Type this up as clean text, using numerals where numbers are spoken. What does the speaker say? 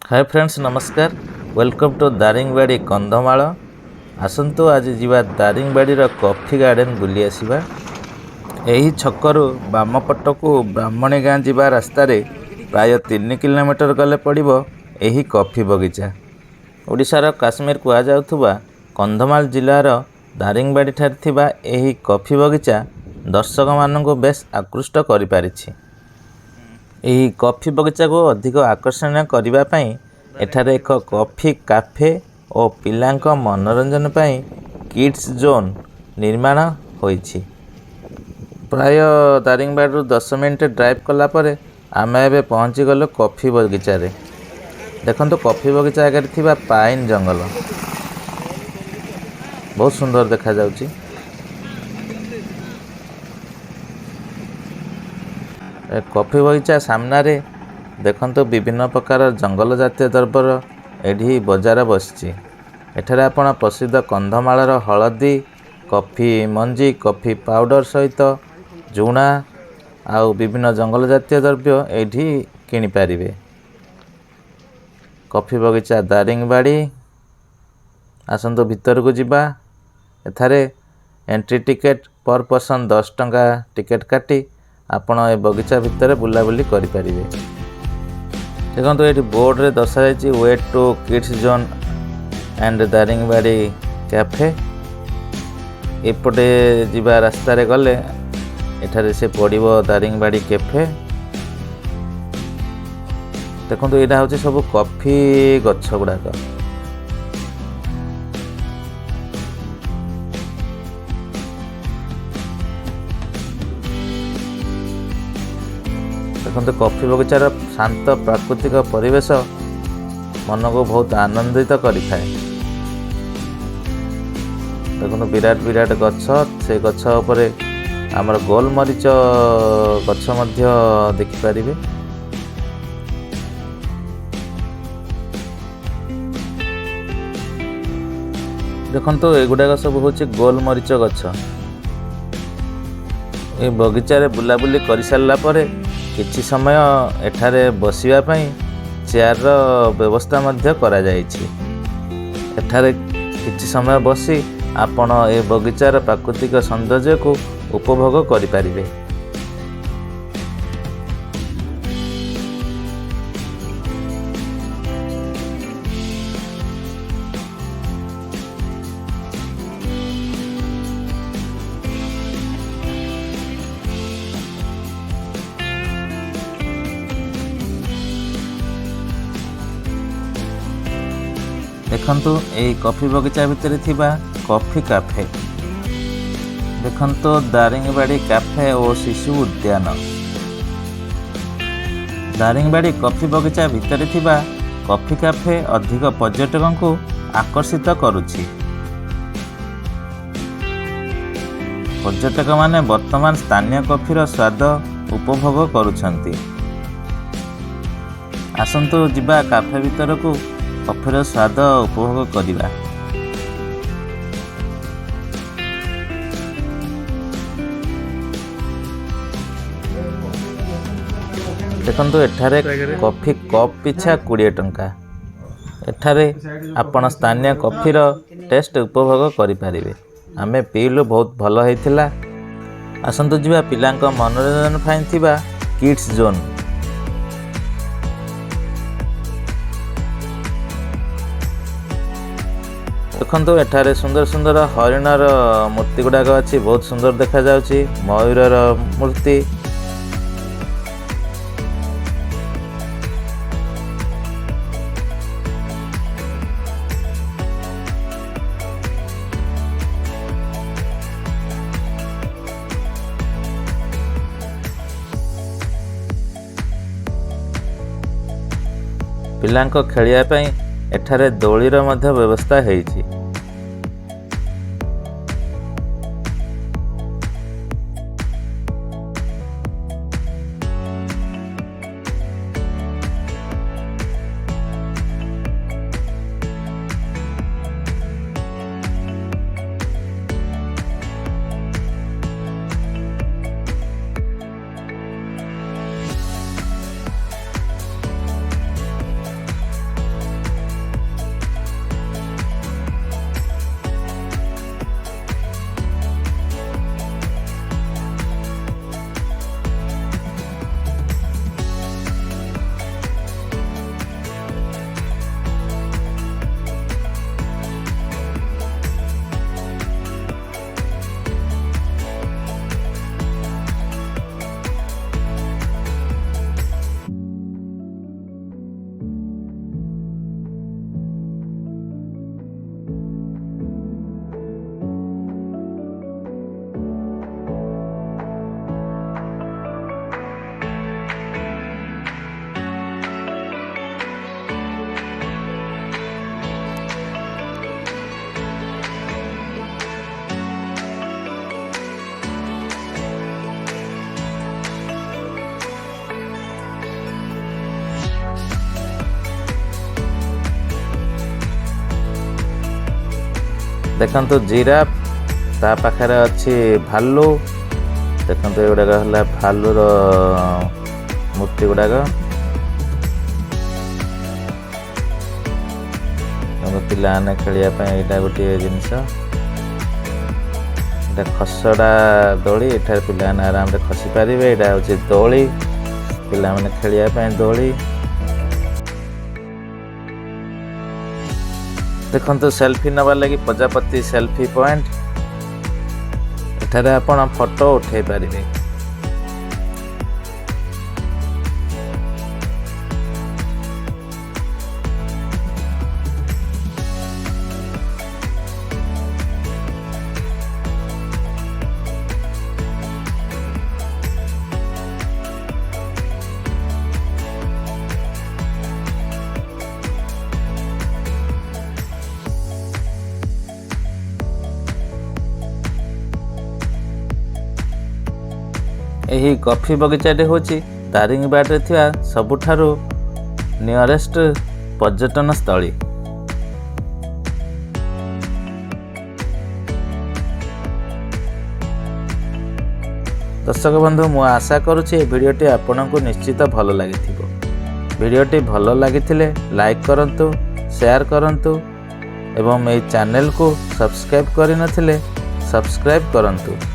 Hi friends नमस्कार welcome to Daringbadi Kandhamal आसतु आज जीवा दारिंगबाड़ी कॉफी गार्डन बुली आसिबा। एही छकरू बाम पट को ब्राह्मणी गाँ जीवा रास्ता रे प्राय 3 किलोमीटर गले पड़िबो एही कॉफी बगीचा। ओडिशार काश्मीर कुआ जाउथुबा कंधमाल जिल्लार दारिंगबाड़ी ठारे थिबा एही कॉफी बगीचा दर्शक माननकु बेस आकृष्ट करि पारिछि। एही कॉफी बगीचा को अधिक आकर्षणीय करबा पई एठारे एक कॉफी कैफे और पिलांक मनोरंजन पई किड्स जोन निर्माण होईछि। प्राय दारिंगबाड़ी 10 मिनट ड्राइव कला परे आमे एबे पहुंची गलो कॉफी बगीचा रे। देखंतु कॉफी बगीचा आगे थिबा पाइन जंगल बहुत सुंदर देखा जाउछि। कॉफी बगीचा सामना रे देखंतु विभिन्न प्रकार जंगल जातीय द्रव्यर एठी बजार बसछि। एठारे आपण प्रसिद्ध कंधमालर हळदी कॉफी मंजी कॉफी पाउडर सहित जुणा आउ विभिन्न जंगल जातीय द्रव्य एठी किनि पारिबे। कॉफी बगीचा दारिंगबाड़ी आसंतु भीतर को जिबा। एथारे एंट्री टिकेट पर पर्सन 10 टंका टिकेट काटी आपण ए बगीचा भितर बुलाबुली करि पारिबे। देखो ये बोर्ड रे दर्शा वे to kids zone and Daringbadi cafe. एपटे जीवा रास्ता रे गले एठारे से पड़िबो दारिंगबाड़ी कैफे। देखो यहाँ हूँ सब कॉफी गछ गुड़ाक। देखो कॉफी बगीचार शांत प्राकृतिक परिवेश मन को बहुत आनंदित करिथाए। देखो विराट विराट गछ से गछ उपरे आमर गोलमरीच गछ मध्य देखि पारिबे। देखो एगुड़ाक सब हूँ गोलमरीच गछ। ए बगीचा रे बुलाबुली कर सारा परे किछि समय एठारे बसिबा पई चेयर रो व्यवस्था मध्य करा जायछि। एठारे किछि समय बसी आपण ए बगीचार प्राकृतिक सौंदर्य को उपभोग करि पारिबे। देखंतु एई कॉफी बगीचा भितर थिबा कॉफी कैफे। देखंतु दारिंगबाड़ी कैफे और शिशु उद्यान। दारिंगबाड़ी कॉफी बगीचा भितर थिबा कॉफी कैफे अधिक पर्यटकों को आकर्षित करुछि। पर्यटक माने वर्तमान स्थानीय कॉफीर स्वाद उपभोग करुछंती। आसंतु जिबा कैफे भितर को कॉफीर स्वाद उपभोग करिबा। देखंतु एठारे कॉफी कप पिछा 20 टंका। एठारे आपण स्थानीय कॉफीर टेस्ट उपभोग करि पारिबे। आमे पीलु बहुत भलो हेतिला। आसंतु जिबा पिलांक मनोरंजन फाइन थिबा किड्स जोन। देखो एठारे सुंदर सुंदर हरिणर मूर्ति गुड़ाक अच्छी बहुत सुंदर देखा जाउछि। मयूरर मूर्ति पिलांक खेलिया पई एठारे दोलीर मध्य व्यवस्था हेइछि। देखंतु जिराफ ता पाखरे अच्छी भालू देखंतु एगुड़ाक है भालूर मूर्ति गुड़ाक पिलाने खेलिया यहाँ गोटे जिनस खसड़ा दोली एठार पिलाने आराम से खसी पारे यहाँ हूँ दोली पिला माने खेलिया दोली देखंतु सेल्फी नवा लगी प्रजापति सेल्फी पॉइंट एठारे आपण फोटो उठे पारिबे। यही कॉफी बगीचाटे हूँ दारिंगबाड़ी थिया सबुठारु नियरेस्ट पर्यटन स्थली। दर्शक बंधु मु आशा करुछि वीडियोटी आपनकु निश्चित भल लागिथिबो। वीडियोटी भल लागिथिले लाइक करंतु शेयर करंतु एवं ए चैनल को सब्सक्राइब करि नथिले सब्सक्राइब करंतु।